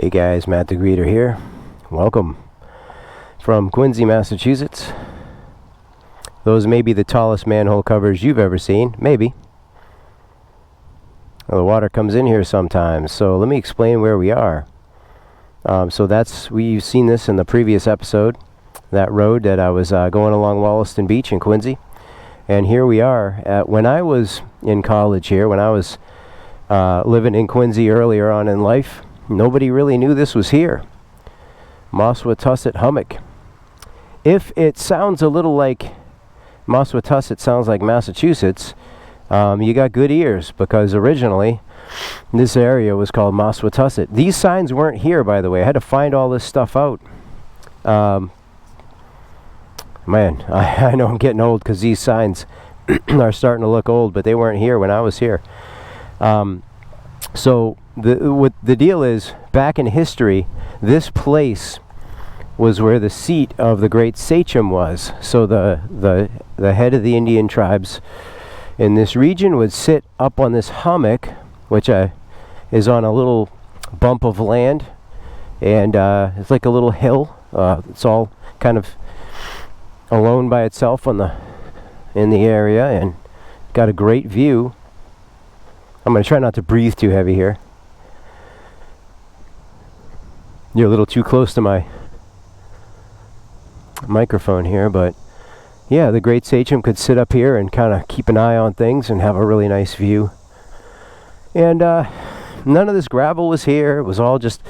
Hey guys, Matt the Greeter here. Welcome from Quincy, Massachusetts. Those may be the tallest manhole covers you've ever seen. Maybe. Well, the water comes in here sometimes, so let me explain where we are. We've seen this in the previous episode, that road that I was going along Wollaston Beach in Quincy. And here we are. When I was in college here, when I was living in Quincy earlier on in life, nobody really knew this was here. Moswetuset Hummock. If it sounds a little like Moswetuset sounds like Massachusetts, you got good ears, because originally this area was called Moswetuset. These signs weren't here, by the way. I had to find all this stuff out. Man, I know I'm getting old because these signs are starting to look old, but they weren't here when I was here. So the deal is, back in history, this place was where the seat of the great sachem was. So the head of the Indian tribes in this region would sit up on this hummock, which is on a little bump of land, and it's like a little hill. It's all kind of alone by itself in the area, and got a great view. I'm going to try not to breathe too heavy here. You're a little too close to my microphone here, but yeah, the great sachem could sit up here and kind of keep an eye on things and have a really nice view. And none of this gravel was here. It was all just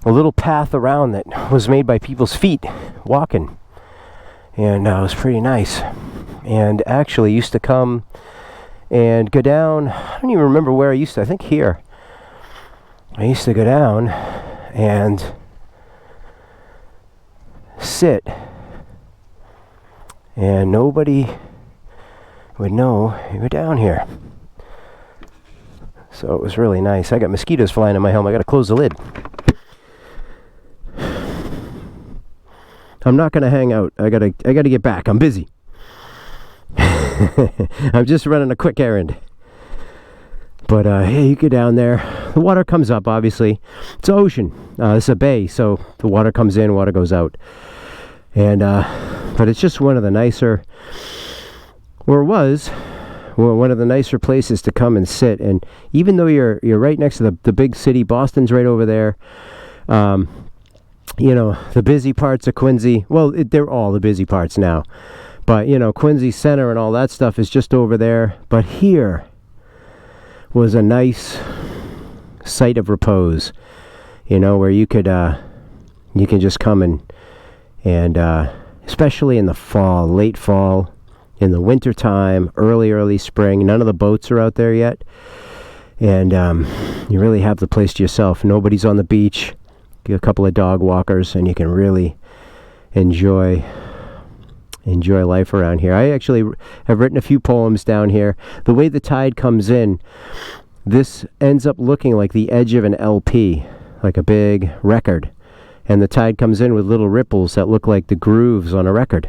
a little path around that was made by people's feet walking. And it was pretty nice. And actually used to come and go down. I don't even remember where I think here. I used to go down and sit, and nobody would know you were down here. So it was really nice. I got mosquitoes flying in my helmet. I got to close the lid. I'm not going to hang out. I got to get back. I'm busy. I'm just running a quick errand. But yeah, you go down there. The water comes up, obviously. It's ocean. It's a bay, so the water comes in, water goes out. And but it's just one of the nicer, one of the nicer places to come and sit. And even though you're right next to the big city, Boston's right over there. You know, the busy parts of Quincy, well, they're all the busy parts now. But, you know, Quincy Center and all that stuff is just over there. But here was a nice site of repose, you know, where you can just come and especially in the fall, late fall, in the winter time, early spring. None of the boats are out there yet. And you really have the place to yourself. Nobody's on the beach. A couple of dog walkers, and you can really enjoy life around here. I actually have written a few poems down here. The way the tide comes in, this ends up looking like the edge of an LP, like a big record. And the tide comes in with little ripples that look like the grooves on a record.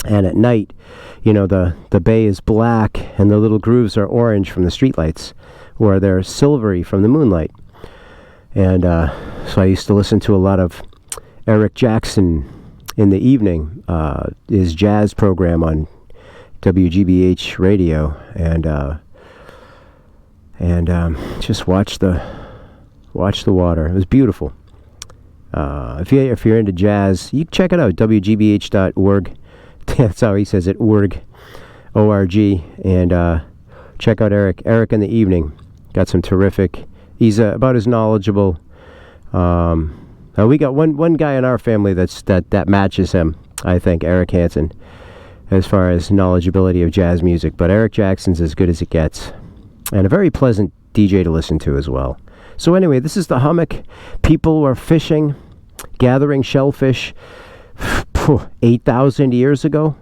And at night, you know, the bay is black, and the little grooves are orange from the streetlights, or they're silvery from the moonlight. And so I used to listen to a lot of Eric Jackson in the evening, his jazz program on WGBH radio, and just watch the water. It was beautiful. If you're into jazz, you can check it out, WGBH.org. That's how he says it, org, O-R-G. And check out Eric in the evening. Got some terrific. He's about as knowledgeable. We got one guy in our family that matches him, I think, Eric Hansen, as far as knowledgeability of jazz music. But Eric Jackson's as good as it gets, and a very pleasant DJ to listen to as well. So anyway, this is the hummock. People were fishing, gathering shellfish 8,000 years ago,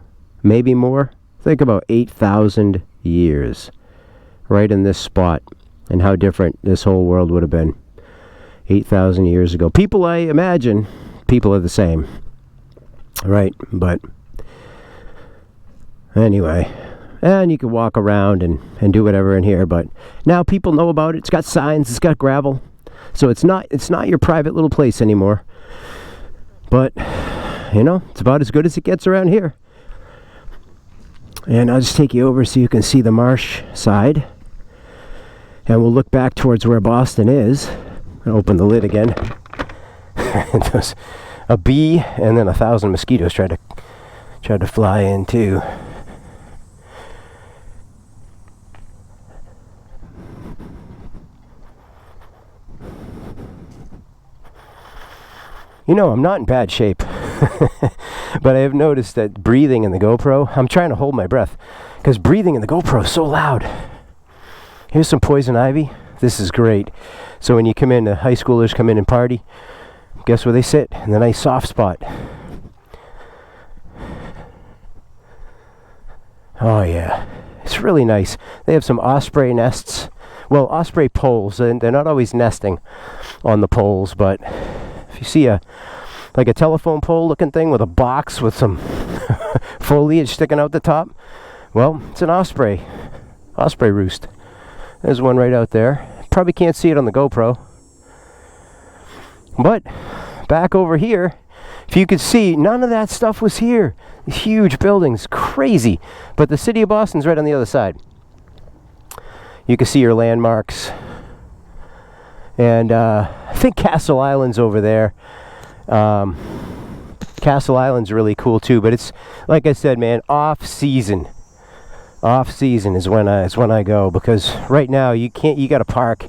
maybe more. Think about 8,000 years right in this spot, and how different this whole world would have been 8,000 years ago. People, I imagine, people are the same, right? But anyway, and you can walk around and do whatever in here. But now people know about it. It's got signs. It's got gravel. So it's not your private little place anymore. But, you know, it's about as good as it gets around here. And I'll just take you over so you can see the marsh side. And we'll look back towards where Boston is. I'll open the lid again. There's a bee and then 1,000 mosquitoes tried to fly in too. You know, I'm not in bad shape, but I have noticed that breathing in the GoPro, I'm trying to hold my breath, because breathing in the GoPro is so loud. Here's some poison ivy. This is great. So when you come in, the high schoolers come in and party, guess where they sit? In the nice soft spot. Oh yeah, it's really nice. They have some osprey nests. Well, osprey poles, and they're not always nesting on the poles, but if you see like a telephone pole looking thing with a box with some foliage sticking out the top, well, it's an osprey roost. There's one right out there. Probably can't see it on the GoPro. But back over here, if you could see, none of that stuff was here. These huge buildings, crazy. But the city of Boston's right on the other side. You can see your landmarks. And I think Castle Island's over there. Castle Island's really cool too, but it's, like I said, man, off season is when I go, because right now you gotta park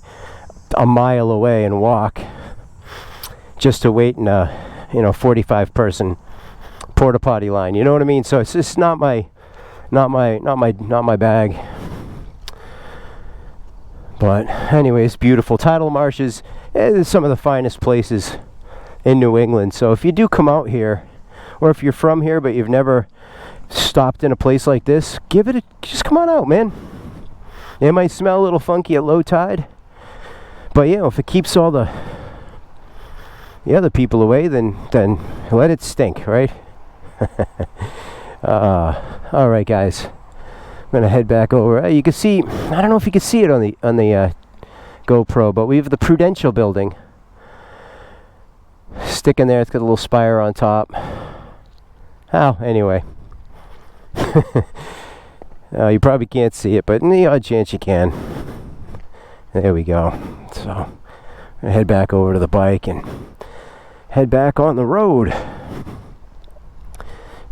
a mile away and walk just to wait in a 45 person porta potty line. You know what I mean? So it's just not my bag. But anyways, beautiful tidal marshes. It's some of the finest places in New England. So if you do come out here, or if you're from here but you've never stopped in a place like this, just come on out, man. It might smell a little funky at low tide, but you know, if it keeps all the other people away, then let it stink, right? All right, guys, I'm gonna head back over. You can see, I don't know if you can see it on the GoPro, but we have the Prudential building sticking there. It's got a little spire on top. Oh, anyway. You probably can't see it, but in the odd chance you can. There we go. So I'm gonna head back over to the bike and head back on the road.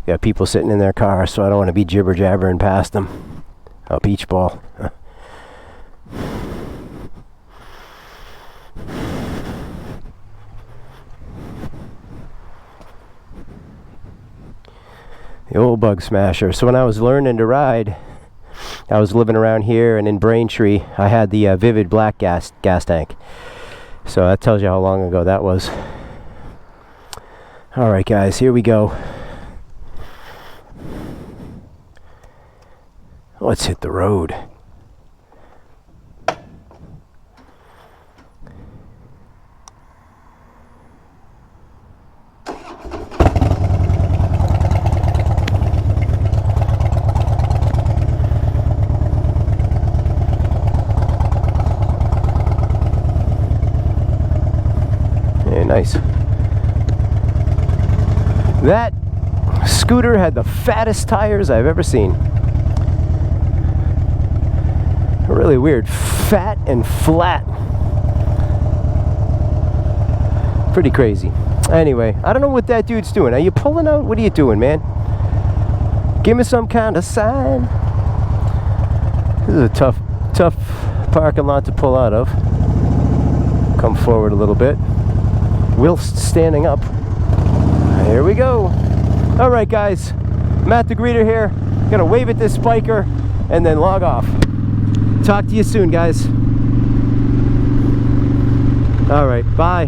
Got people sitting in their car, so I don't want to be jibber jabbering past them. Oh, beach ball. The old bug smasher. So when I was learning to ride, I was living around here, and in Braintree I had the Vivid black gas tank. So that tells you how long ago that was. Alright guys, here we go. Let's hit the road. Yeah, nice. That scooter had the fattest tires I've ever seen. Really weird. Fat and flat. Pretty crazy. Anyway, I don't know what that dude's doing. Are you pulling out? What are you doing, man? Give me some kind of sign. This is a tough parking lot to pull out of. Come forward a little bit. Whilst standing up. Here we go. Alright guys, Matt the Greeter here. Gonna wave at this biker and then log off. Talk to you soon, guys. Alright, bye.